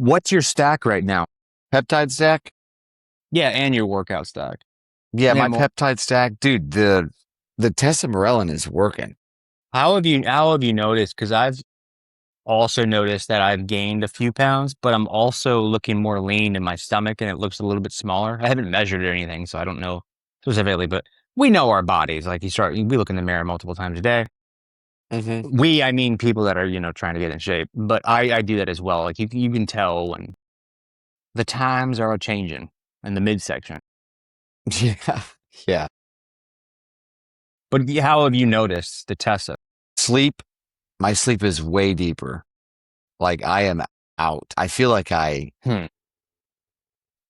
What's your stack right now? Peptide stack? Yeah, and your workout stack. Yeah, my And more. peptide stack, dude, the Tesamorelin is working. How have you noticed? Because I've also noticed that I've gained a few pounds, but I'm also looking more lean in my stomach and it looks a little bit smaller. I haven't measured or anything, so I don't know specifically, but we know our bodies. Like we look in the mirror multiple times a day. Hmm. I mean people that are, trying to get in shape, but I do that as well. Like you can tell when the times are changing in the midsection. Yeah, yeah. But how have you noticed the Tessa? Sleep, my sleep is way deeper. Like I am out. I feel like Hmm.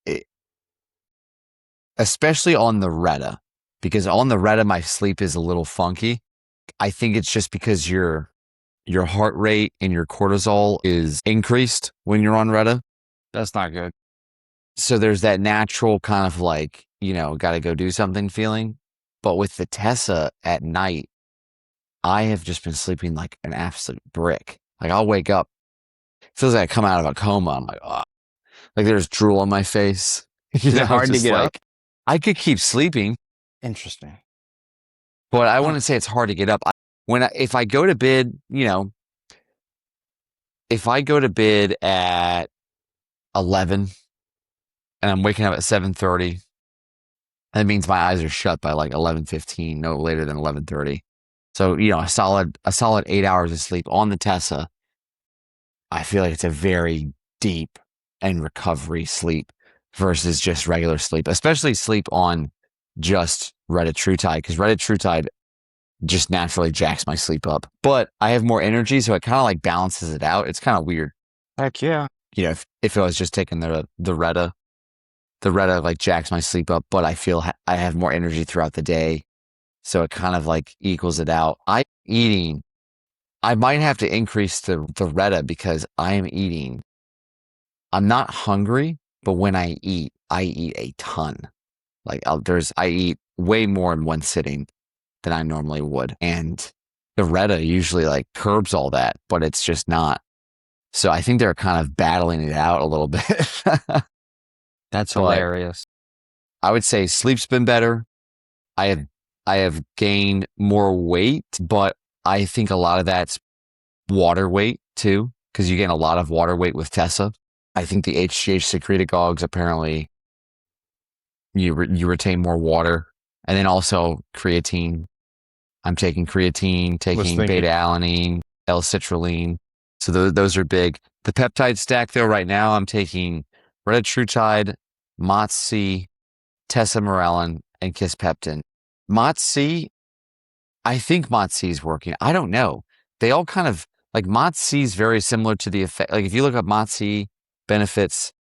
it, especially on the Reta, because on the Reta, my sleep is a little funky. I think it's just because your heart rate and your cortisol is increased when you're on Reta. That's not good. So there's that natural kind of like, got to go do something feeling. But with the Tessa at night, I have just been sleeping like an absolute brick. Like I'll wake up, feels like I come out of a coma. I'm like, oh, like there's drool on my face. Is it hard to Just get up? like I could keep sleeping, Interesting. but I Huh. wouldn't say it's hard to get up. If I go to bed, if I go to bed at 11 and I'm waking up at 7:30, that means my eyes are shut by like 11:15, no later than 11:30. So, a solid 8 hours of sleep on the Tessa. I feel like it's a very deep and recovery sleep versus just regular sleep, especially sleep on just Retatrutide, because Retatrutide just naturally jacks my sleep up. But I have more energy, so it kind of like balances it out. It's kind of weird. Heck yeah. If I was just taking the Reta like jacks my sleep up, but I feel I have more energy throughout the day. So it kind of like equals it out. I might have to increase the Reta because I am eating. I'm not hungry, but when I eat a ton. Like I eat way more in one sitting than I normally would. And the Reta usually like curbs all that, but it's just not. So I think they're kind of battling it out a little bit. That's But hilarious. I would say sleep's been better. I have I have gained more weight, but I think a lot of that's water weight too, because you gain a lot of water weight with Tessa. I think the HGH secretagogues apparently you retain more water, and then also creatine. I'm taking creatine, Was taking thinking. beta-alanine, L-citrulline. So those are big. The peptide stack though, right now I'm taking Retatrutide, MOTS-c, Tesamorelin, and Kisspeptin. MOTS-c, I think MOTS-c is working. I don't know. They all kind of like MOTS-c is very similar to the effect. Like if you look up MOTS-c benefits,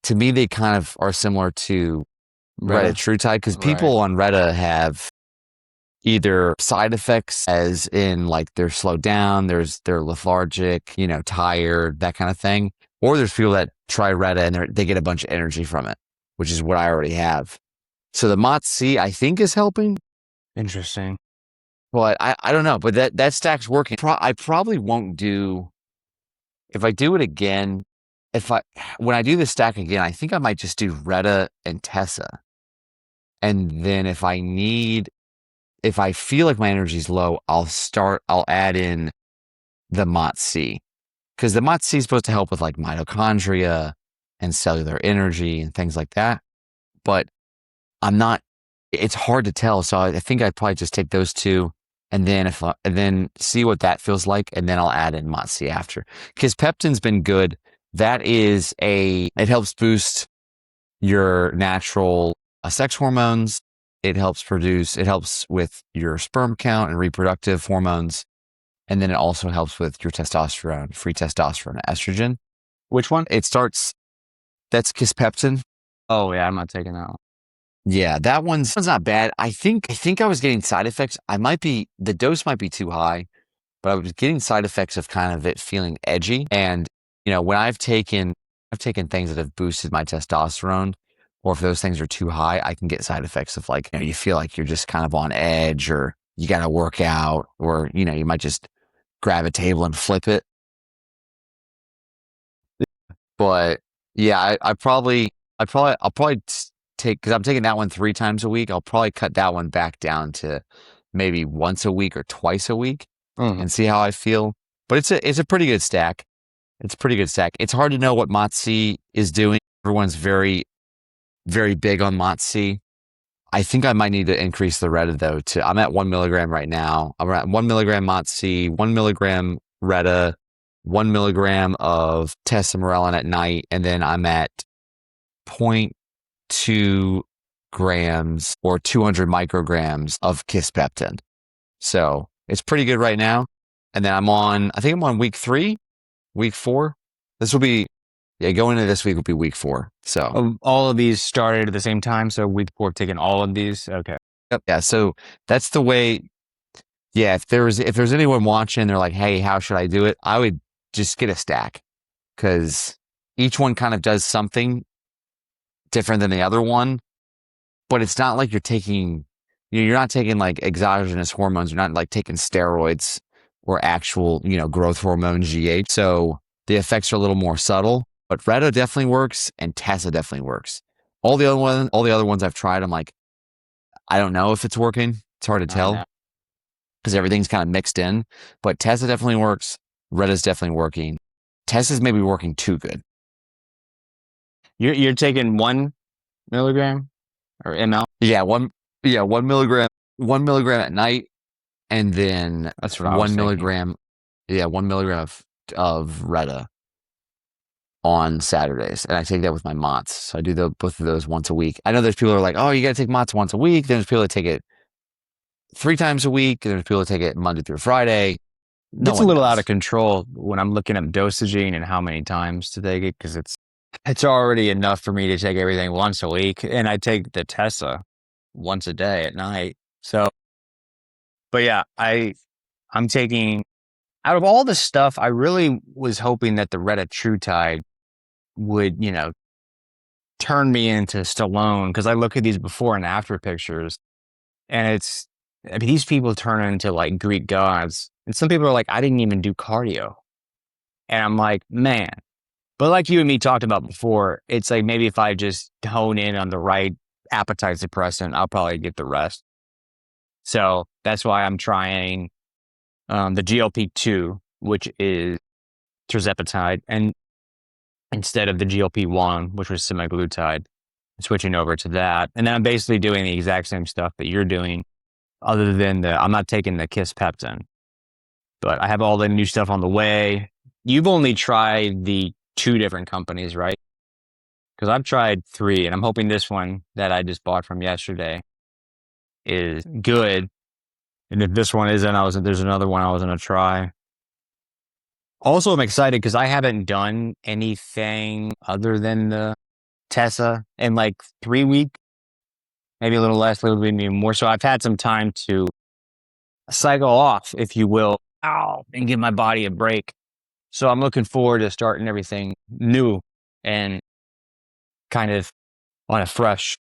to me they kind of are similar to Retta. Retatrutide because Right. people on Reta have either side effects, as in like they're slowed down, they're lethargic, tired, that kind of thing, or there's people that try Reta and they get a bunch of energy from it, which is what I already have. So the MOTS-c I think is helping, Interesting. but I don't know. But that stack's working. I probably won't do if I do it again. If I When I do this stack again, I think I might just do Reta and Tessa, and then if I feel like my energy's low, I'll add in the MOTS-c, because the MOTS-c is supposed to help with like mitochondria and cellular energy and things like that. But it's hard to tell. So I think I'd probably just take those two and then see what that feels like. And then I'll add in MOTS-c after, because peptin's been good. It helps boost your natural sex hormones. It helps with your sperm count and reproductive hormones. And then it also helps with your testosterone, free testosterone, estrogen. Which one? That's Kisspeptin. Oh yeah, I'm not taking that one. Yeah, that one's not bad. I think I was getting side effects. The dose might be too high, but I was getting side effects of kind of it feeling edgy. And, when I've taken things that have boosted my testosterone, or if those things are too high, I can get side effects of like, you feel like you're just kind of on edge, or you got to work out, or, you might just grab a table and flip it. But yeah, I'll probably take, because I'm taking that one 3 times a week. I'll probably cut that one back down to maybe once a week or twice a week Mhm. and see how I feel. But it's a pretty good stack. It's a pretty good stack. It's hard to know what MOTS-c is doing. Everyone's very, very big on MOTS-c. I think I might need to increase the Reta though. I'm at 1 milligram right now. I'm at 1 milligram MOTS-c, 1 milligram Reta, 1 milligram of Tesamorelin at night, and then I'm at 0.2 grams or 200 micrograms of Kisspeptin. So it's pretty good right now. And then I think I'm on week 3, week 4. This will be, yeah, going into this week will be week 4. So All of these started at the same time. So week 4, taking all of these. Okay. yep, yeah. So that's the way. Yeah, if there's anyone watching, they're like, hey, how should I do it? I would just get a stack because each one kind of does something different than the other one. But it's not like you're not taking like exogenous hormones. You're not like taking steroids or actual, growth hormone GH. So the effects are a little more subtle. But Reta definitely works and Tessa definitely works. All the other ones I've tried, I'm like, I don't know if it's working. It's hard to I tell know. because everything's kind of mixed in. But Tessa definitely works. Reta's definitely working. Tessa's maybe working too good. You're taking 1 milligram or ml. Yeah, 1 milligram at night, and then That's what I was one thinking. milligram, yeah, 1 milligram of Reta on Saturdays, and I take that with my MOTS. So I do both of those once a week. I know there's people who are like, oh, you got to take MOTS once a week. There's people that take it 3 times a week. There's people that take it Monday through Friday. No Gets a one little out of knows. control when I'm looking at dosaging and how many times to take it because it's already enough for me to take everything once a week, and I take the Tessa once a day at night. So, but yeah, I'm taking out of all the stuff. I really was hoping that the Retatrutide would, turn me into Stallone because I look at these before and after pictures, and I mean, these people turn into like Greek gods, and some people are like, I didn't even do cardio, and I'm like, man. But like you and me talked about before, it's like maybe if I just hone in on the right appetite suppressant, I'll probably get the rest. So that's why I'm trying the GLP-2, which is tirzepatide, and instead of the GLP-1, which was semaglutide, switching over to that. And then I'm basically doing the exact same stuff that you're doing, other than I'm not taking the Kisspeptin, but I have all the new stuff on the way. You've only tried the 2 different companies, right? Because I've tried 3, and I'm hoping this one that I just bought from yesterday is good. And if this one isn't, there's another one I was gonna try. Also, I'm excited because I haven't done anything other than the Tessa in like 3 weeks, maybe a little less, a little bit more. So I've had some time to cycle off, if you will, and give my body a break. So I'm looking forward to starting everything new and kind of on a fresh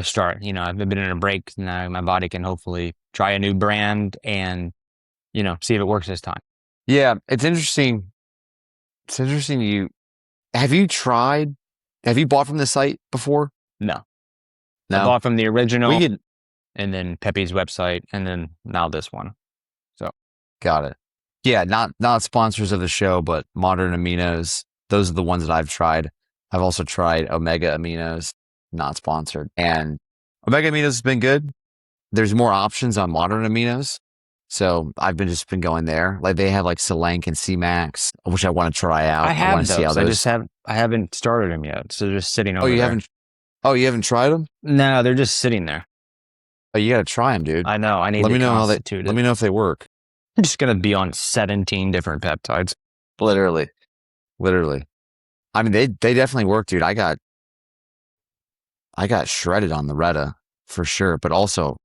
start. I've been in a break. Now my body can hopefully try a new brand and, see if it works this time. Yeah, it's interesting. It's interesting. Have you tried? Have you bought from the site before? No, I No. bought from the original We could. and then Pepe's website and then now this one. So Got it. Yeah, not sponsors of the show, but Modern Aminos. Those are the ones that I've tried. I've also tried Omega Aminos, not sponsored. And Omega Aminos has been good. There's more options on Modern Aminos. So I've just been going there. Like they have like Selenk and C-Max, which I want to try out. I I want have to see how those. those. I haven't started them yet. So they're just sitting Oh, over you there. haven't. Oh, you haven't tried them? No, they're just sitting there. Oh, you got to try them, dude. I know. I need Let to me know constitute Let it. me know if they work. I'm just going to be on 17 different peptides. Literally, literally. I mean, they definitely work, dude. I got shredded on the Reta for sure, but also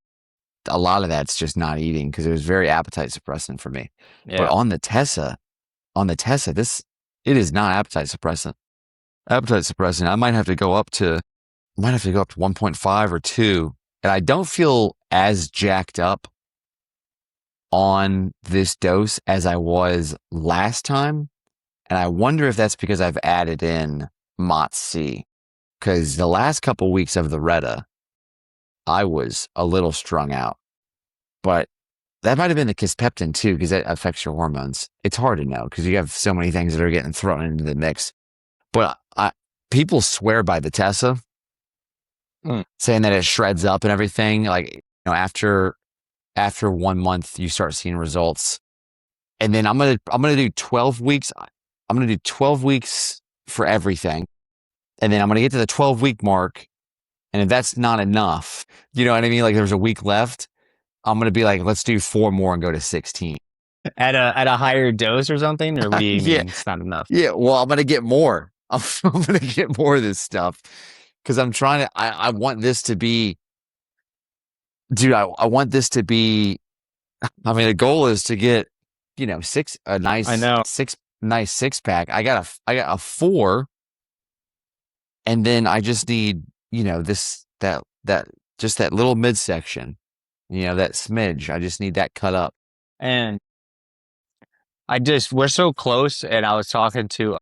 a lot of that's just not eating because it was very appetite suppressant for me. But Yeah. on the Tessa, it is not appetite suppressant. Appetite suppressant, I might have to go up to 1.5 or 2, and I don't feel as jacked up on this dose as I was last time. And I wonder if that's because I've added in MOTS-c, because the last couple weeks of the Reta, I was a little strung out. But that might have been the Kisspeptin too, because that affects your hormones. It's hard to know because you have so many things that are getting thrown into the mix. But people swear by the Tesa, saying that it shreds up and everything. Like, after 1 month, you start seeing results. And then I'm gonna do 12 weeks. I'm gonna do 12 weeks for everything, and then I'm gonna get to the 12-week mark. And if that's not enough, you know what I mean? Like there's a week left. I'm gonna be like, let's do 4 more and go to 16. At a higher dose or something, or what do you Yeah, mean it's not enough? yeah. Well, I'm gonna get more. I'm gonna get more of this stuff because I'm trying to. I want this to be, dude. I want this to be. I mean, the goal is to get, a I nice know. six pack. I got a 4, and then I just need, just that little midsection, that smidge. I just need that cut up. And we're so close. And I was talking to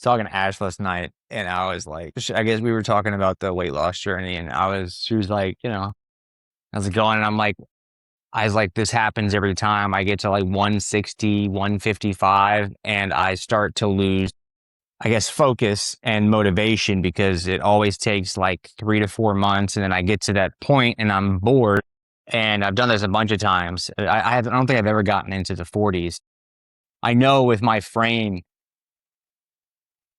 Ash last night, and I was like, I guess we were talking about the weight loss journey, and she was like, how's it going? And I was like, this happens every time I get to like 160, 155, and I start to lose, I guess, focus and motivation because it always takes like 3 to 4 months. And then I get to that point and I'm bored. And I've done this a bunch of times. I don't think I've ever gotten into the 40s. I know with my frame,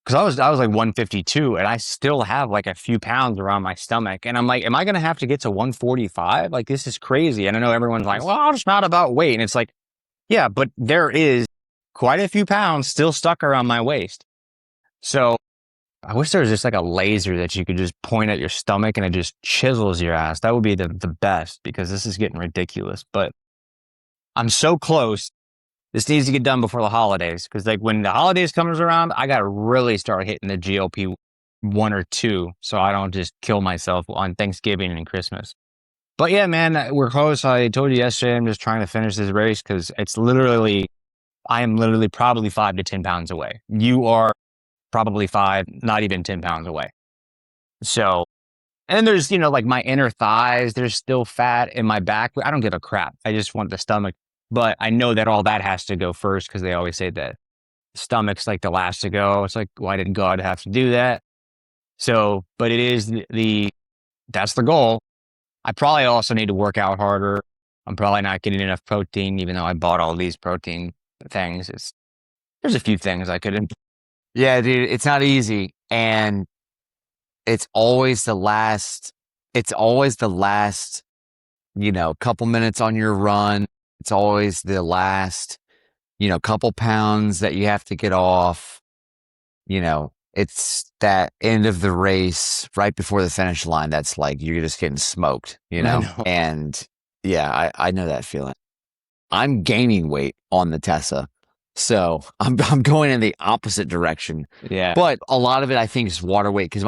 because I was like 152 and I still have like a few pounds around my stomach. And I'm like, am I going to have to get to 145? Like, this is crazy. And I know everyone's like, well, it's not about weight. And it's like, yeah, but there is quite a few pounds still stuck around my waist. So I wish there was just like a laser that you could just point at your stomach and it just chisels your ass. That would be the best, because this is getting ridiculous. But I'm so close. This needs to get done before the holidays, because like when the holidays comes around, I got to really start hitting the GLP 1 or 2 so I don't just kill myself on Thanksgiving and Christmas. But yeah, man, we're close. I told you yesterday, I'm just trying to finish this race because I am literally probably 5 to 10 pounds away. You are probably 5, not even 10 pounds away. So, and there's, like my inner thighs, there's still fat in my back. I don't give a crap. I just want the stomach. But I know that all that has to go first, because they always say that the stomach's like the last to go. It's like, why did God have to do that? So, but it is that's the goal. I probably also need to work out harder. I'm probably not getting enough protein, even though I bought all these protein things. There's a few things I could improve. Yeah, dude, it's not easy. And it's always the last, couple minutes on your run. It's always the last, couple pounds that you have to get off. It's that end of the race right before the finish line. That's like, you're just getting smoked, I know. And yeah, I know that feeling. I'm gaining weight on the Tesa. So I'm going in the opposite direction. Yeah. But a lot of it, I think, is water weight, because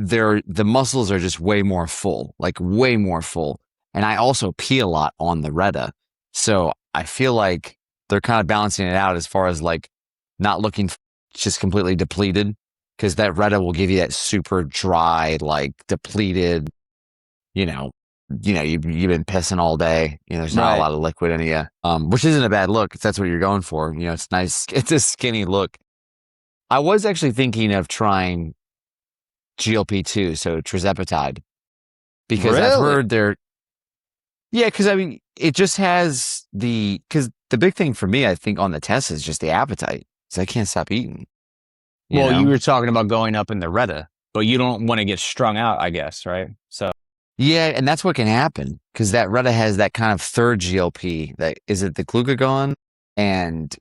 the muscles are just way more full, like way more full. And I also pee a lot on the Reta. So I feel like they're kind of balancing it out as far as like not looking just completely depleted, because that Reta will give you that super dry, like depleted, you've been pissing all day. There's not a lot of liquid in you, which isn't a bad look if that's what you're going for. It's nice. It's a skinny look. I was actually thinking of trying GLP-2, so tirzepatide, because I've heard yeah, because I mean, it just has because the big thing for me, I think, on the test is just the appetite. So I can't stop eating. You were talking about going up in the Reta, but you don't want to get strung out, I guess, right? So. Yeah, and that's what can happen, because that Reta has that kind of third GLP. That is it, the glucagon, and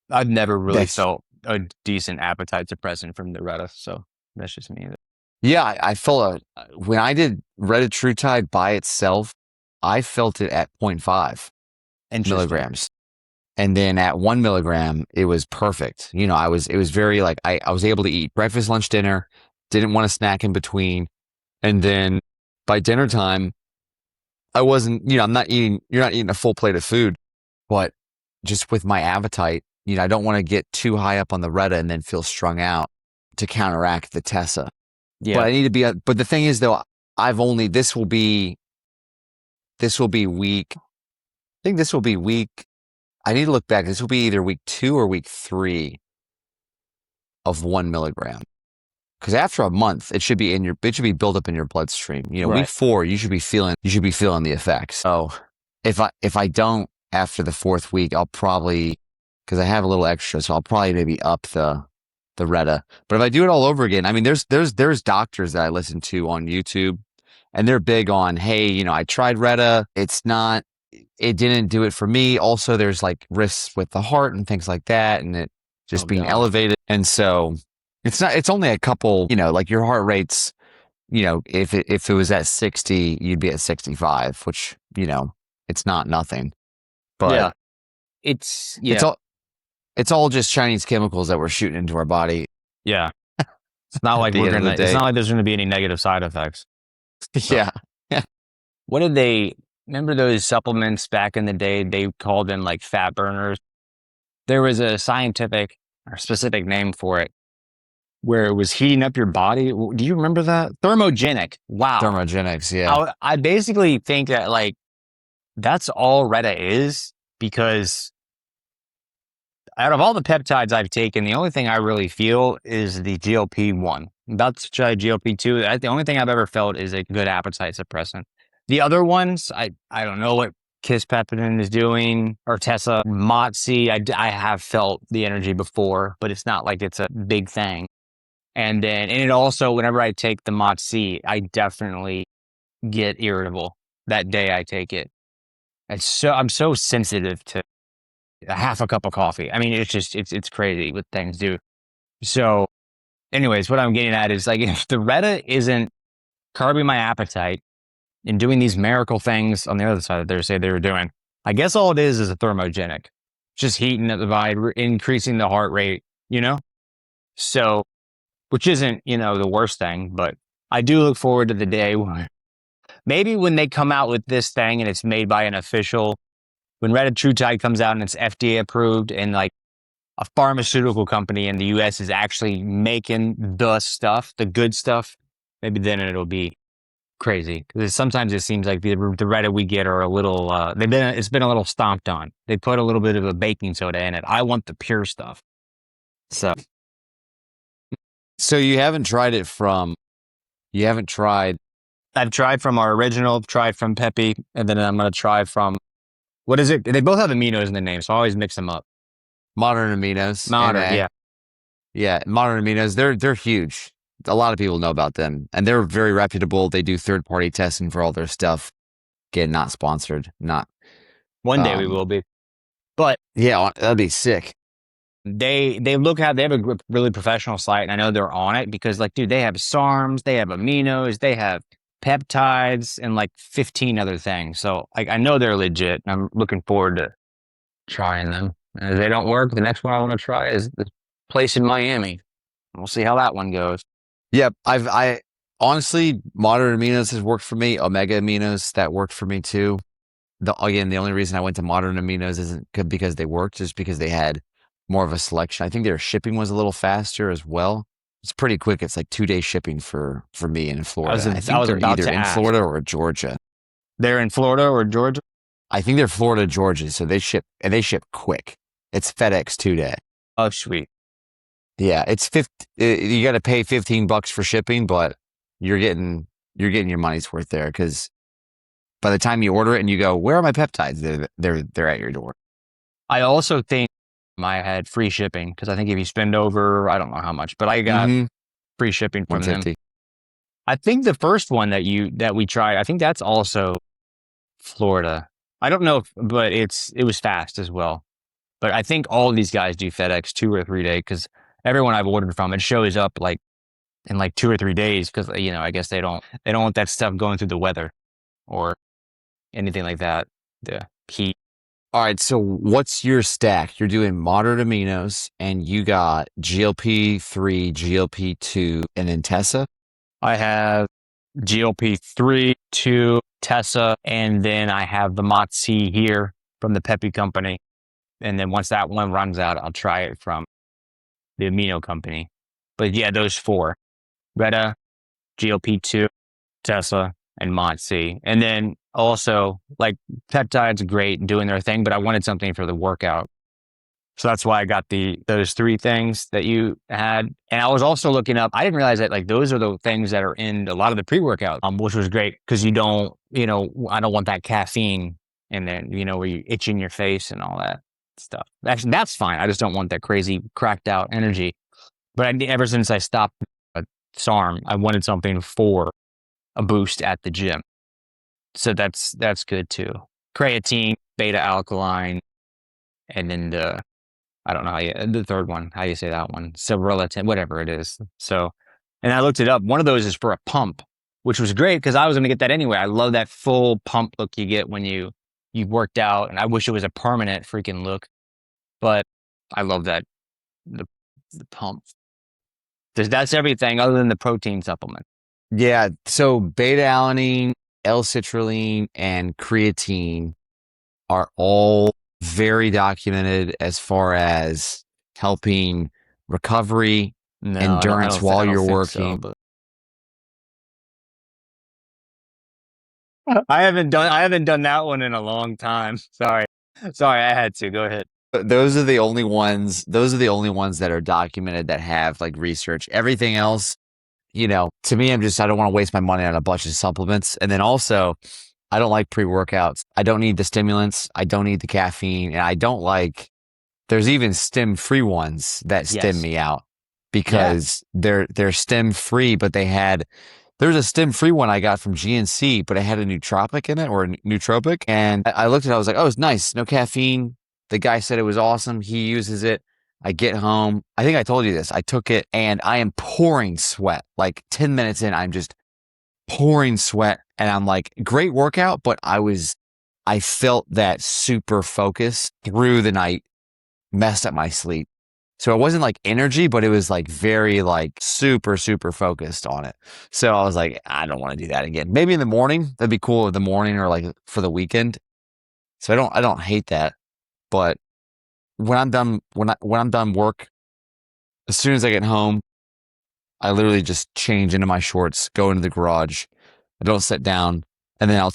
I've never really felt a decent appetite suppressant from the Reta, so that's just me. Yeah, I felt when I did Retatrutide by itself, I felt it at 0.5 milligrams, and then at 1 milligram, it was perfect. It was very like I was able to eat breakfast, lunch, dinner, didn't want to snack in between, and then by dinner time, I wasn't, you're not eating a full plate of food, but just with my appetite, I don't want to get too high up on the Reta and then feel strung out to counteract the Tessa. Yeah. But I need to be, but the thing is though, this will be week. I think this will be week. I need to look back. This will be either week 2 or week 3 of 1 milligram. Because after a month, it should be built up in your bloodstream. Right. Week 4, you should be feeling the effects. So if I don't after the 4th week, I'll probably, because I have a little extra, so I'll probably maybe up the Reta. But if I do it all over again, I mean, there's doctors that I listen to on YouTube, and they're big on, hey, I tried Reta. It didn't do it for me. Also, there's like risks with the heart and things like that, and it just being elevated. And so it's only a couple, like your heart rate's, if it was at 60, you'd be at 65, which, it's not nothing. But it's all just Chinese chemicals that we're shooting into our body. Yeah. It's not like it's not like there's going to be any negative side effects. Yeah. What did remember those supplements back in the day? They called them like fat burners. There was a scientific or specific name for it where it was heating up your body. Do you remember that? Thermogenic. Wow. Thermogenics. Yeah. I basically think that like that's all Reta is, because out of all the peptides I've taken, the only thing I really feel is the GLP-1. About to try GLP-2. The only thing I've ever felt is a good appetite suppressant. The other ones, I don't know what Kisspeptin is doing, or Tessa, MOTS-c. I have felt the energy before, but it's not like it's a big thing. And it also, whenever I take the MOTS-c, I definitely get irritable that day I take it. I'm so sensitive to a half a cup of coffee. I mean, it's crazy what things do. So anyways, what I'm getting at is like, if the Reta isn't curbing my appetite and doing these miracle things on the other side that they say they were doing, I guess all it is a thermogenic, just heating up the body, increasing the heart rate, so, which isn't, the worst thing, but I do look forward to the day when they come out with this thing and it's made by an official, when Retatrutide comes out and it's FDA approved, and like a pharmaceutical company in the US is actually making the stuff, the good stuff, maybe then it'll be crazy. Because sometimes it seems like the Reta we get are a little, it's been a little stomped on. They put a little bit of a baking soda in it. I want the pure stuff. So you haven't tried I've tried from our original, tried from Peppy, and then I'm going to try from, what is it? They both have aminos in the name, so I always mix them up. Modern Aminos. Yeah. Yeah, Modern Aminos, they're huge. A lot of people know about them, and they're very reputable. They do third-party testing for all their stuff. Again, not sponsored. Not. One day we will be. But yeah, that'd be sick. They have a really professional site, and I know they're on it because, like, dude, they have SARMs, they have aminos, they have peptides, and like 15 other things. So like, I know they're legit. I'm looking forward to trying them. And if they don't work, the next one I want to try is the place in Miami. We'll see how that one goes. Yep. I honestly, Modern Aminos has worked for me. Omega Aminos, that worked for me too. The only reason I went to Modern Aminos isn't because they worked, just because they had more of a selection. I think their shipping was a little faster as well. It's pretty quick. It's like 2-day shipping for me in Florida. I think they're either in Florida or Georgia. They're in Florida or Georgia? I think they're Florida, Georgia. So they ship quick. It's FedEx 2-day. Oh, sweet. Yeah, it's you got to pay $15 for shipping, but you're getting your money's worth there, because by the time you order it and you go, where are my peptides? They're at your door. I also think I had free shipping, because I think if you spend over, I don't know how much, but I got free shipping from them. I think the first one that we tried, I think that's also Florida. I don't know, but it was fast as well. But I think all of these guys do FedEx 2 or 3 day, because everyone I've ordered from, it shows up like in like 2 or 3 days, because I guess they don't want that stuff going through the weather or anything like that. The heat. All right, so what's your stack? You're doing moderate aminos, and you got GLP-3, GLP-2, and then Tessa? I have GLP-3, 2, Tessa, and then I have the MOTS-c here from the Peppy company. And then once that one runs out, I'll try it from the amino company. But yeah, those four: Reta, GLP-2, Tesa, and MOTS-c. And then also, like, peptides are great doing their thing, but I wanted something for the workout. So that's why I got those three things that you had. And I was also looking up, I didn't realize that like those are the things that are in a lot of the pre-workout, which was great because you don't, I don't want that caffeine and then, where you itch in your face and all that stuff. Actually, that's fine. I just don't want that crazy cracked out energy. But ever since I stopped SARM, I wanted something for a boost at the gym. So that's good too. Creatine, beta-alanine, and then I don't know the third one, how you say that one, Tesamorelin, whatever it is. So, and I looked it up. One of those is for a pump, which was great because I was going to get that anyway. I love that full pump look you get when you've worked out, and I wish it was a permanent freaking look, but I love that the pump. That's everything other than the protein supplement. Yeah. So beta-alanine, L-citrulline, and creatine are all very documented as far as helping recovery, No, endurance while I don't you're think working. so, but I haven't done that one in a long time. Sorry, I had to. Go ahead. Those are the only ones. Those are the only ones that are documented that have like research. Everything else, to me, I don't want to waste my money on a bunch of supplements. And then also, I don't like pre-workouts. I don't need the stimulants. I don't need the caffeine. And I don't like, there's even stim-free ones that stim Yes. me out because they're stim-free, but there's a stim-free one I got from GNC, but it had a nootropic in it or a nootropic. And I looked at it, I was like, oh, it's nice. No caffeine. The guy said it was awesome. He uses it. I get home. I think I told you this. I took it and I am pouring sweat. Like 10 minutes in, I'm just pouring sweat. And I'm like, great workout. But I felt that super focus through the night, messed up my sleep. So it wasn't like energy, but it was like very like super, super focused on it. So I was like, I don't want to do that again. Maybe in the morning, that'd be cool in the morning or like for the weekend. So I don't hate that. But when I'm done, when I'm done work, as soon as I get home, I literally just change into my shorts, go into the garage. I don't sit down, and then I'll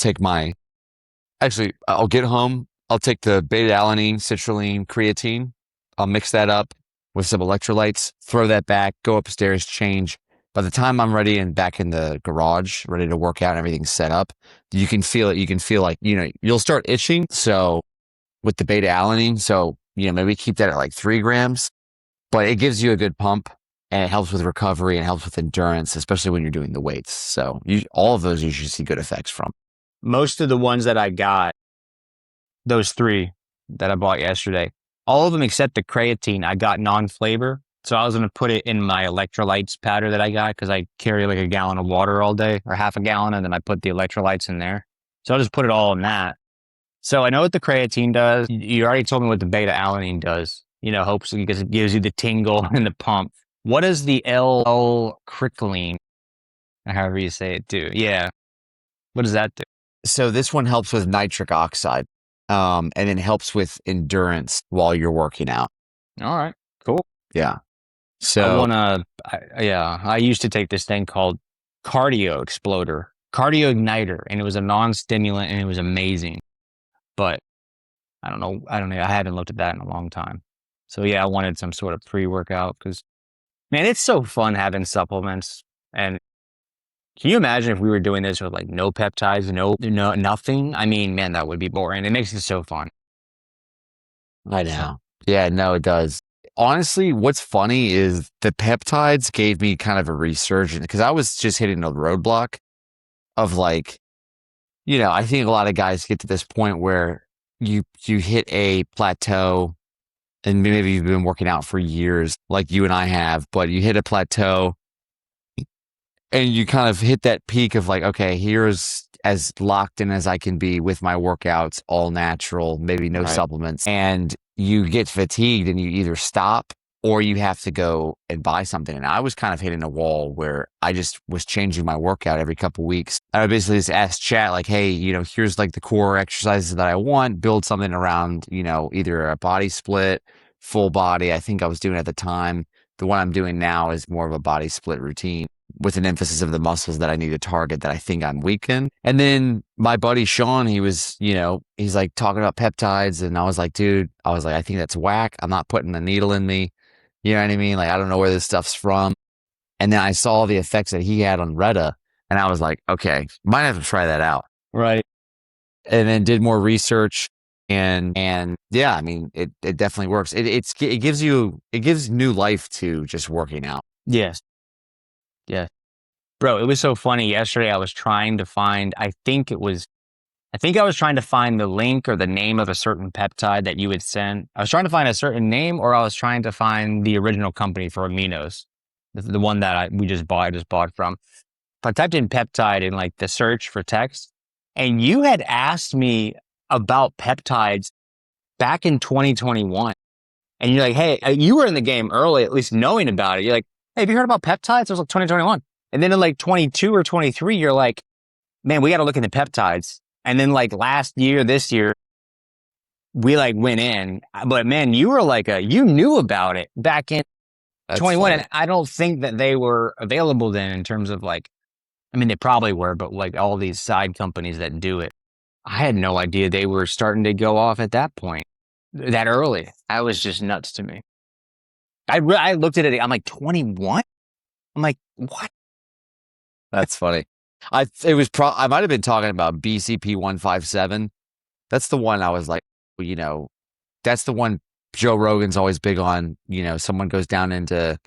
get home. I'll take the beta-alanine, citrulline, creatine. I'll mix that up with some electrolytes, throw that back, go upstairs, change. By the time I'm ready and back in the garage, ready to work out and everything's set up, you can feel it. You can feel like, you'll start itching. So with the beta-alanine, so, maybe keep that at like 3 grams, but it gives you a good pump and it helps with recovery and helps with endurance, especially when you're doing the weights. So all of those you should see good effects from. Most of the ones that I got, those 3 that I bought yesterday, all of them except the creatine, I got non-flavor. So I was going to put it in my electrolytes powder that I got because I carry like a gallon of water all day or half a gallon, and then I put the electrolytes in there. So I'll just put it all in that. So I know what the creatine does. You already told me what the beta-alanine does. Hopes because it gives you the tingle and the pump. What does the L-citrulline, however you say it, do? Yeah. What does that do? So this one helps with nitric oxide, and then helps with endurance while you're working out. All right, cool. Yeah. So I used to take this thing called Cardio Igniter, and it was a non-stimulant, and it was amazing. But I don't know. I haven't looked at that in a long time. So yeah, I wanted some sort of pre-workout because, man, it's so fun having supplements. And can you imagine if we were doing this with like no peptides, no nothing? I mean, man, that would be boring. It makes it so fun. I know. Yeah, no, it does. Honestly, what's funny is the peptides gave me kind of a resurgence because I was just hitting a roadblock of like, I think a lot of guys get to this point where you hit a plateau and maybe you've been working out for years like you and I have, but you hit a plateau and you kind of hit that peak of like, okay, here's as locked in as I can be with my workouts, all natural, maybe no supplements. And you get fatigued and you either stop or you have to go and buy something. And I was kind of hitting a wall where I just was changing my workout every couple weeks. I basically just asked chat, like, hey, here's like the core exercises that I want, build something around, either a body split, full body. I think I was doing at the time. The one I'm doing now is more of a body split routine with an emphasis of the muscles that I need to target that I think I'm weak in. And then my buddy Sean, he was, he's like talking about peptides. And I was like, dude, I think that's whack. I'm not putting a needle in me. You know what I mean? Like, I don't know where this stuff's from. And then I saw the effects that he had on Retta, and I was like, okay, might have to try that out. Right. And then did more research, and yeah, I mean, it definitely works. It gives new life to just working out. Yes. Yeah. Bro, it was so funny. Yesterday I was trying to find, I think I was trying to find the link or the name of a certain peptide that you would send. I was trying to find a certain name, or I was trying to find the original company for aminos, the one that I just bought from. I typed in peptide in like the search for text, and you had asked me about peptides back in 2021. And you're like, hey, you were in the game early, at least knowing about it. You're like, hey, have you heard about peptides? It was like 2021. And then in like 22 or 23, you're like, man, we got to look into peptides. And then like this year, we like went in. But man, you were like you knew about it back in That's 21. funny. And I don't think that they were available then in terms of like, I mean, they probably were, but like all these side companies that do it, I had no idea they were starting to go off at that point, that early. That was just nuts to me. I looked at it, I'm like, 21? I'm like, what? That's funny. I might have been talking about BCP 157. That's the one I was like, that's the one Joe Rogan's always big on. Someone goes down into,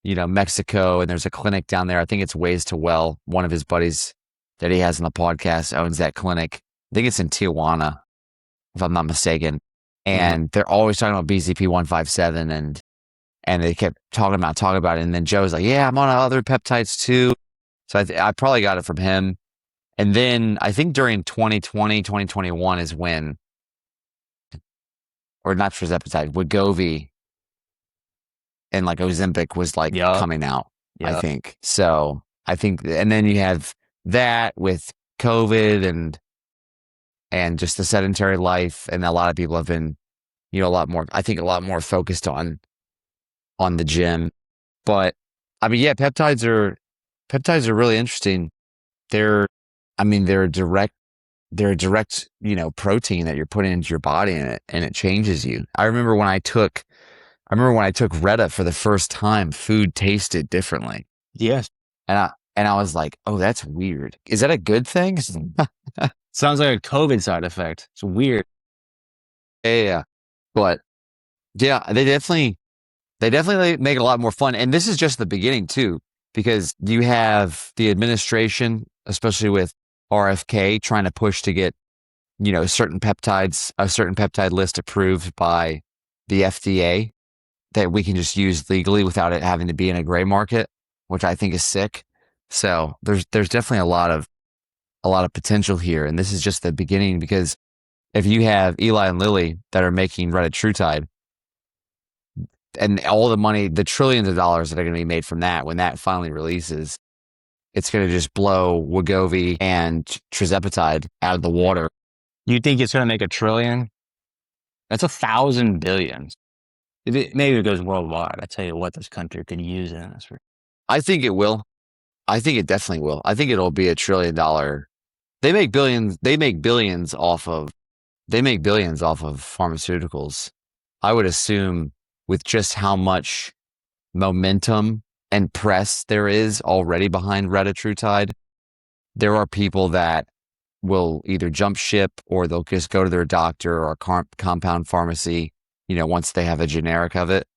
Mexico, and there's a clinic down there. I think it's Ways to Well. One of his buddies that he has on the podcast owns that clinic. I think it's in Tijuana, if I'm not mistaken. And they're always talking about BCP 157, and they kept talking about it. And then Joe's like, yeah, I'm on other peptides too. So I probably got it from him. And then I think during 2020, 2021 is when, or not tirzepatide, Wegovy and like Ozempic was like coming out, I think. So I think, and then you have that with COVID and just the sedentary life. And a lot of people have been, a lot more focused on the gym. But I mean, yeah, peptides are really interesting. They're a direct, protein that you're putting into your body, and it changes you. I remember when I took Retta for the first time, food tasted differently. Yes. And I was like, oh, that's weird. Is that a good thing? Sounds like a COVID side effect. It's weird. Yeah. But yeah, they definitely make it a lot more fun. And this is just the beginning too, because you have the administration, especially with RFK, trying to push to get, a certain peptide list approved by the FDA that we can just use legally without it having to be in a gray market, which I think is sick. So there's definitely a lot of potential here. And this is just the beginning, because if you have Eli and Lilly that are making Retatrutide, and all the money, the trillions of dollars that are going to be made from that, when that finally releases, it's going to just blow Wegovy and tirzepatide out of the water. You think it's going to make $1 trillion? That's 1,000 billions. Maybe it goes worldwide. I tell you what, this country could use it. I think it will. I think it definitely will. I think it'll be $1 trillion. They make billions. They make billions off of pharmaceuticals. I would assume, with just how much momentum and press there is already behind Retatrutide, there are people that will either jump ship, or they'll just go to their doctor or compound pharmacy, once they have a generic of it.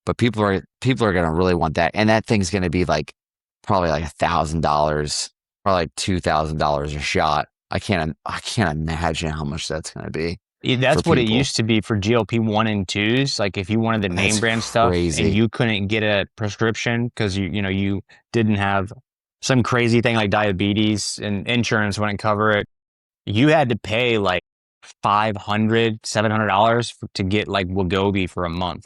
But people are going to really want that. And that thing's going to be like probably like $1,000 or like $2,000 a shot. I can't imagine how much that's going to be. That's what it used to be for GLP-1 and 2s. Like if you wanted the name brand stuff and you couldn't get a prescription because you didn't have some crazy thing like diabetes and insurance wouldn't cover it, you had to pay like $500, $700 to get like Wegovy for a month.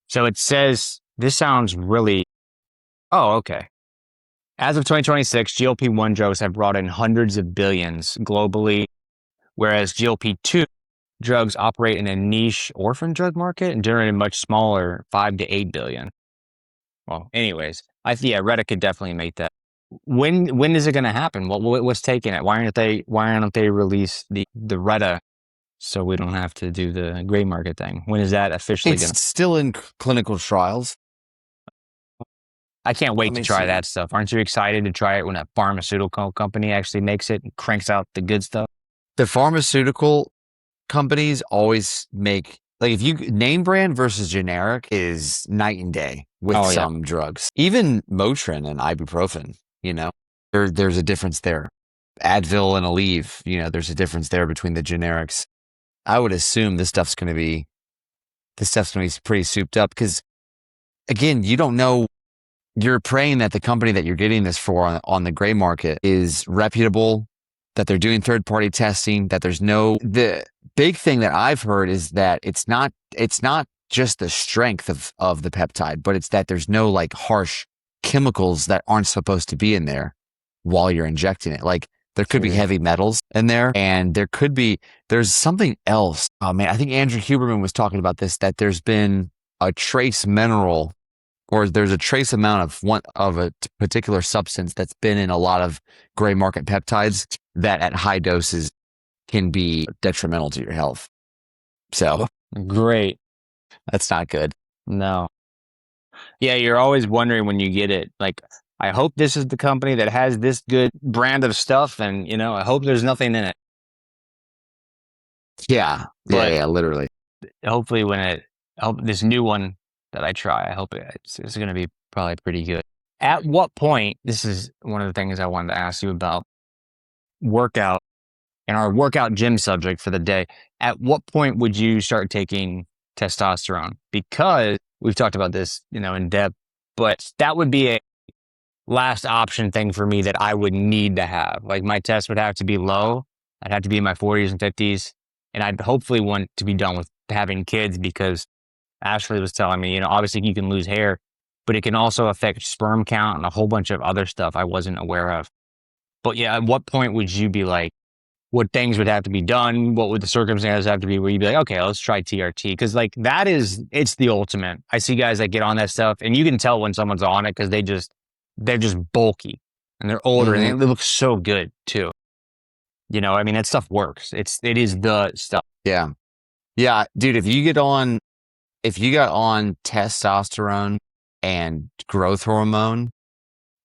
So it says, this sounds really, oh, okay. As of 2026, GLP-1 drugs have brought in hundreds of billions globally, whereas GLP-2 drugs operate in a niche orphan drug market and generate a much smaller 5 to 8 billion. Well, anyways, yeah, Reddit could definitely make that. When is it going to happen? What's taking it? Why aren't they release the Retta so we don't have to do the gray market thing? When is that officially going to? It's still in clinical trials. I can't wait Let to me try see. that stuff. Aren't you excited to try it when a pharmaceutical company actually makes it and cranks out the good stuff? The pharmaceutical companies always make, like, if you name brand versus generic is night and day with Oh yeah, some drugs. Even Motrin and ibuprofen, there's a difference there. Advil and Aleve, there's a difference there between the generics. I would assume this stuff's going to be pretty souped up because, again, you don't know. You're praying that the company that you're getting this for on the gray market is reputable, that they're doing third-party testing, that the big thing that I've heard is that it's not just the strength of the peptide, but it's that there's no like harsh chemicals that aren't supposed to be in there while you're injecting it. Like there could be sure. heavy metals in there, and there's something else. Oh man, I think Andrew Huberman was talking about this, that there's been a trace mineral, or there's a trace amount of a particular substance that's been in a lot of gray market peptides that at high doses can be detrimental to your health. So Great. that's not good. No. Yeah, you're always wondering when you get it. Like, I hope this is the company that has this good brand of stuff, and I hope there's nothing in it. Yeah. But Yeah, literally. hopefully, I hope this new one that I try, I hope it's going to be probably pretty good. At what point? This is one of the things I wanted to ask you about workout and our workout gym subject for the day. At what point would you start taking testosterone? Because we've talked about this, in depth, but that would be a last option thing for me that I would need to have. Like my test would have to be low. I'd have to be in my 40s and 50s. And I'd hopefully want to be done with having kids because Ashley was telling me, obviously you can lose hair, but it can also affect sperm count and a whole bunch of other stuff I wasn't aware of. But yeah, at what point would you be like, what things would have to be done? What would the circumstances have to be where you'd be like, okay, let's try TRT? Because like it's the ultimate. I see guys that get on that stuff and you can tell when someone's on it because they're just bulky and they're older Mhm. and they look so good too. I mean, that stuff works. It is the stuff. Yeah. Yeah, dude, if you got on testosterone and growth hormone,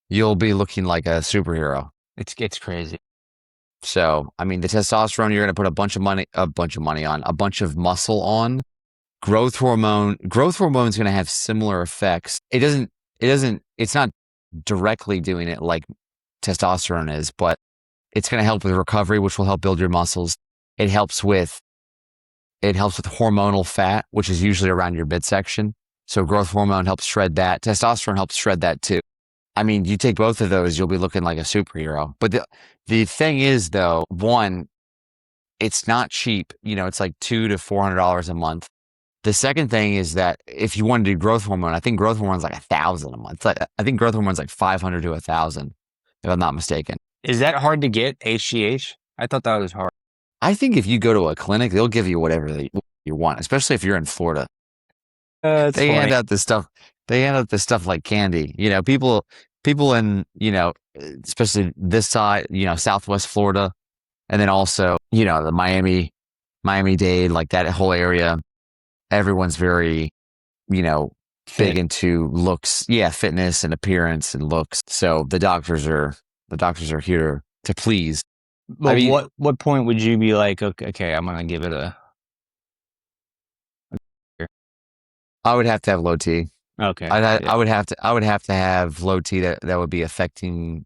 you'll be looking like a superhero. It's crazy. So, I mean, the testosterone, you're going to put a bunch of money on, a bunch of muscle on. Growth hormone is going to have similar effects. It's not directly doing it like testosterone is, but it's going to help with recovery, which will help build your muscles. It helps with hormonal fat, which is usually around your midsection. So growth hormone helps shred that. Testosterone helps shred that too. I mean, you take both of those, you'll be looking like a superhero. But the thing is, though, one, it's not cheap. It's like $200 to $400 a month. The second thing is that if you want to do growth hormone, I think growth hormone is like $1,000 a month. I think growth hormone is like 500 to 1,000, if I'm not mistaken. Is that hard to get, HGH? I thought that was hard. I think if you go to a clinic, they'll give you whatever you want, especially if you're in Florida. That's They hand funny. out this stuff. They hand out this stuff like candy. People in, especially this side, Southwest Florida, and then also, the Miami-Dade, like that whole area. Everyone's very, big Fit. into looks. Yeah, fitness and appearance and looks. So the doctors are here to please. I But mean, what point would you be like, okay, I'm gonna give it a I would have to have low T. okay. I would have to have low T that would be affecting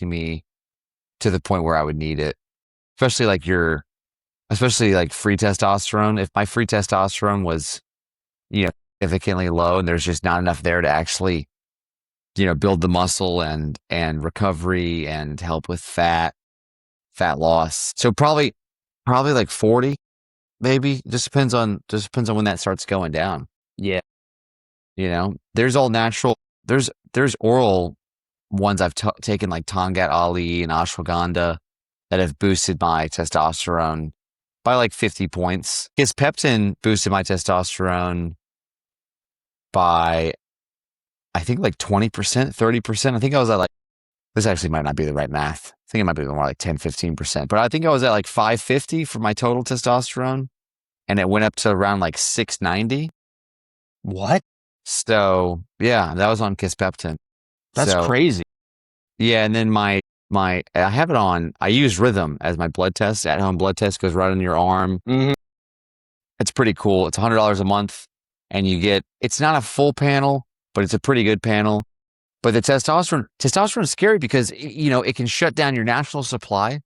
me to the point where I would need it. Especially like free testosterone. If my free testosterone was, significantly low and there's just not enough there to actually, build the muscle and recovery and help with fat loss. So probably like 40, maybe. Just depends on when that starts going down. Yeah. There's all natural. There's oral ones I've taken like Tongat Ali and ashwagandha that have boosted my testosterone by like 50 points. Kisspeptin boosted my testosterone by, I think, like 20%, 30%. I think I was at like, this actually might not be the right math. I think it might be more like 10, 15%. But I think I was at like 550 for my total testosterone, and it went up to around like 690. What? So yeah, that was on Kisspeptin. That's So crazy. yeah, and then I have it on. I use Rhythm as my blood test. At home blood test goes right on your arm. Mm-hmm. It's pretty cool. It's $100 a month, and it's not a full panel, but it's a pretty good panel. But the testosterone is scary because, it can shut down your natural supply.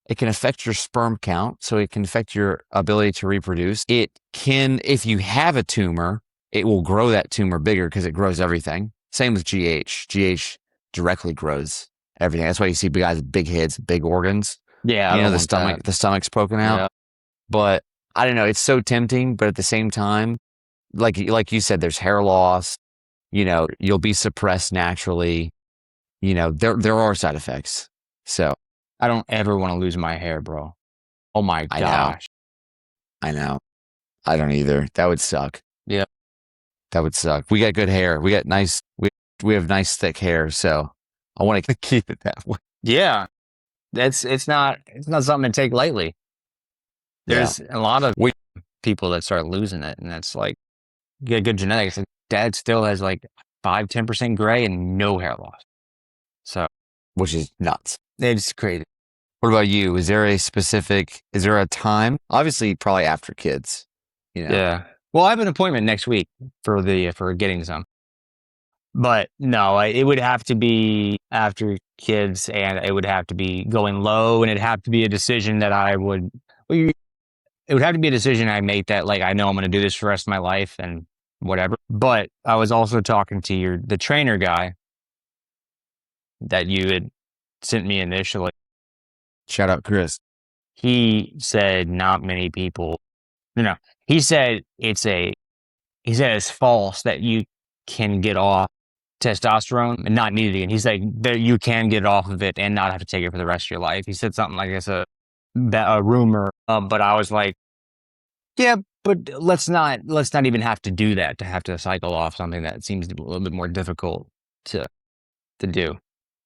It can affect your sperm count, so it can affect your ability to reproduce. It can, if you have a tumor, it will grow that tumor bigger because it grows everything. Same with GH. GH directly grows everything. That's why you see guys with big heads, big organs. Yeah, I don't The want that. the stomach's poking out. Yeah. But I don't know. It's so tempting, but at the same time, like you said, there's hair loss. You'll be suppressed naturally. There are side effects. So I don't ever want to lose my hair, bro. Oh my I know. gosh. I know. I don't either. That would suck. Yeah. That would suck. We got good hair. We have nice thick hair, so I want to keep it that way. Yeah. It's not something to take lightly. There's a lot of people that start losing it, and that's like, get good genetics. And dad still has like 5-10% gray and no hair loss. So, which is nuts. It's crazy. What about you? Is there a time? Obviously, probably after kids. Yeah. Well, I have an appointment next week for getting some. But no, it would have to be after kids, and it would have to be going low, and it'd have to be a decision that it would have to be a decision I make that, like, I know I'm going to do this for the rest of my life and whatever. But I was also talking to the trainer guy that you had sent me initially. Shout out, Chris. He said not many people. No, he said it's false that you can get off testosterone and not need it again. He's like, that you can get off of it and not have to take it for the rest of your life. He said something like it's a rumor, but I was like, yeah, but let's not even have to do that, to have to cycle off something that seems a little bit more difficult to do.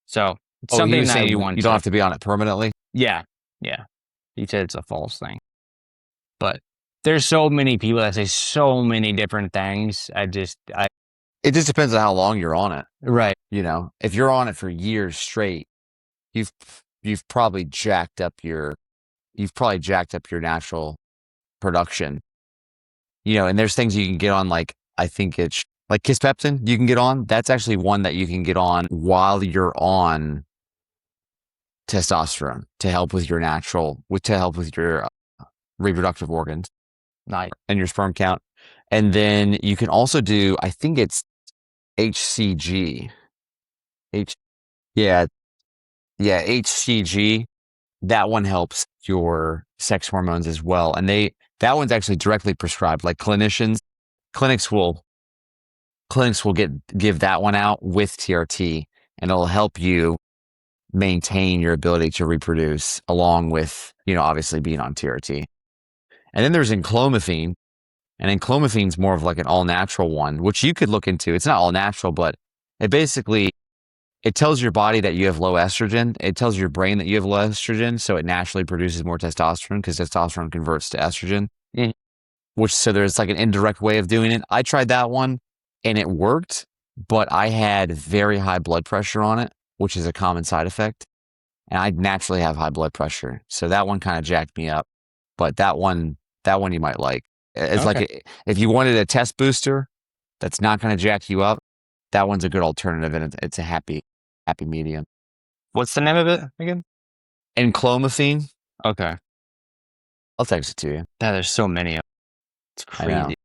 So it's something that you don't have to be on it permanently. Yeah. He said it's a false thing, but there's so many people that say so many different things. It just depends on how long you're on it. Right. If you're on it for years straight, you've probably jacked up your natural production. And there's things you can get on, like, I think it's like Kisspeptin you can get on. That's actually one that you can get on while you're on testosterone to help with your reproductive organs. Nice. And your sperm count. And then you can also do, I think it's HCG. HCG. That one helps your sex hormones as well. And that one's actually directly prescribed. Like clinics will give that one out with TRT, and it'll help you maintain your ability to reproduce along with, obviously being on TRT. And then there's enclomiphene, and enclomiphene's more of like an all natural one, which you could look into. It's not all natural, but it tells your body that you have low estrogen. It tells your brain that you have low estrogen, so it naturally produces more testosterone because testosterone converts to estrogen. So there's like an indirect way of doing it. I tried that one and it worked, but I had very high blood pressure on it, which is a common side effect. And I naturally have high blood pressure, so that one kind of jacked me up. But that one you might like. It's like if you wanted a test booster that's not going to jack you up, that one's a good alternative, and it's a happy medium. What's the name of it again? Enclomiphene. Okay. I'll text it to you. Yeah, there's so many of them. It's crazy.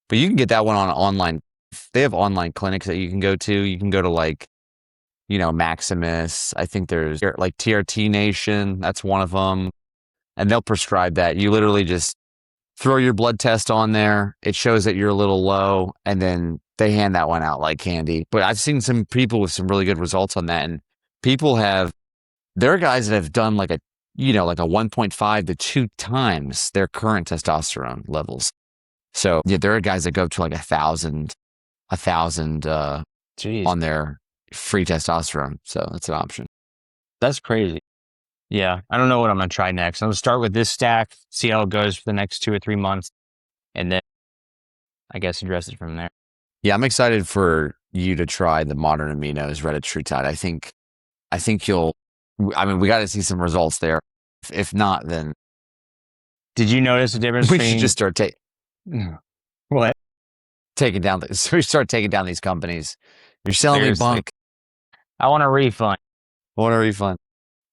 But you can get that one on online. They have online clinics that you can go to. You can go to like, Maximus. I think there's like TRT Nation. That's one of them. And they'll prescribe that. You literally just throw your blood test on there. It shows that you're a little low, and then they hand that one out like candy. But I've seen some people with some really good results on that, and there are guys that have done like a 1.5 to 2 times their current testosterone levels. So yeah, there are guys that go up to like 1,000 Jeez, on their free testosterone. So that's an option. that's crazy. Yeah, I don't know what I'm gonna try next. I'm gonna start with this stack, see how it goes for the next 2 or 3 months, and then I guess address it from there. Yeah, I'm excited for you to try the modern aminos Retatrutide. I think you'll. I mean, we got to see some results there. If not, then Did you notice the difference we between should just start what? taking down. So we start taking down these companies. You're selling me Seriously. bunk. I want a refund. I want a refund.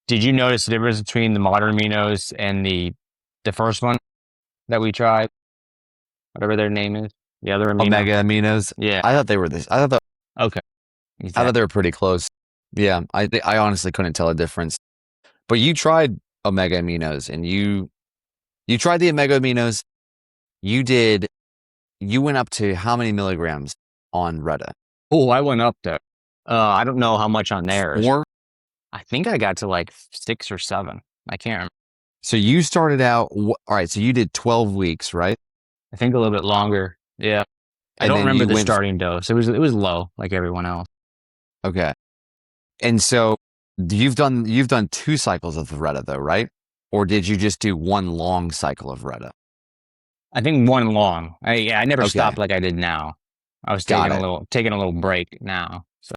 Did you notice the difference between the modern aminos and the first one that we tried? Whatever their name is. The other amino. Omega aminos. Yeah. I thought they were this. Okay. I thought they were pretty close. Yeah, I honestly couldn't tell a difference. But you tried omega aminos, and you tried the omega aminos. You went up to how many milligrams on Retta? Oh, I went up there. I don't know how much on theirs. 4? I think I got to like 6 or 7. I can't remember. So you started out, all right, so you did 12 weeks, right? I think a little bit longer. Yeah. I And don't then remember you the went- starting dose. It was low, like everyone else. Okay. And so you've done 2 cycles of Retta though, right? Or did you just do 1 long cycle of Retta? I think 1 long. I never Okay. stopped like I did now. I was Got taking a little break now. So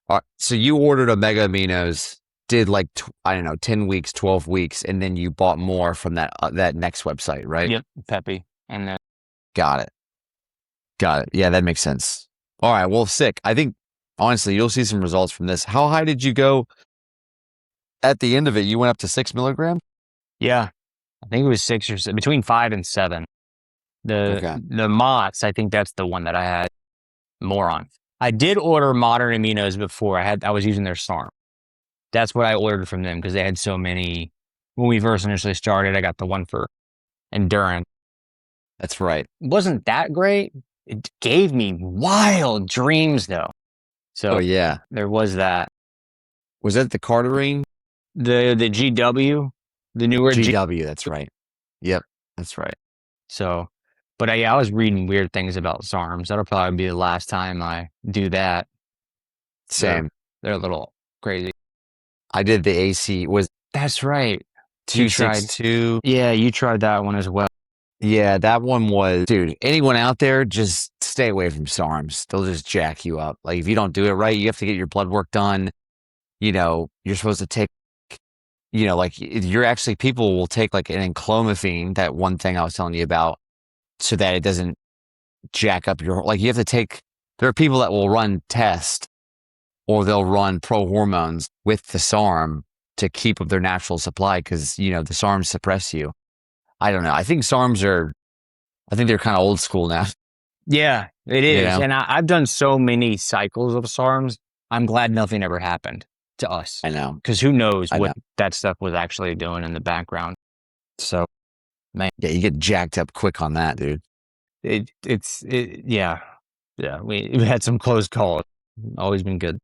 All right, so you ordered omega aminos, did like, I don't know, 10 weeks, 12 weeks, and then you bought more from that next website, right? yep, Peppy. And then Got it. Yeah, that makes sense. All right, well, sick. I think, honestly, you'll see some results from this. How high did you go at the end of it? You went up to 6 milligrams? yeah, I think it was 6 or 7, between 5 and 7. Okay. The MOTS, I think that's the one that I had more on. I did order modern aminos before. I was using their SARM. That's what I ordered from them because they had so many. When we first initially started, I got the one for endurance. That's right. It wasn't that great. It gave me wild dreams though. So Oh, yeah. there was that. Was that the Carterine? The GW, the newer GW, that's right. Yep, that's right. So, but I was reading weird things about SARMs. That'll probably be the last time I do that. Same. They're a little crazy. I did the AC, was That's right. 262. Yeah, you tried that one as well. Yeah, that one was, dude, anyone out there, just stay away from SARMs. They'll just jack you up. Like, if you don't do it right, you have to get your blood work done. You're supposed to take, people will take like an enclomiphene, that one thing I was telling you about, so that it doesn't jack up you have to take, there are people that will run tests or they'll run pro hormones with the SARM to keep up their natural supply because, the SARMs suppress you. I don't know. I think they're kind of old school now. Yeah, it is. You know? And I've done so many cycles of SARMs. I'm glad nothing ever happened to us. I know. Because who knows I what know. that stuff was actually doing in the background. So, man. Yeah, you get jacked up quick on that, dude. Yeah. Yeah, we had some close calls. Always been good.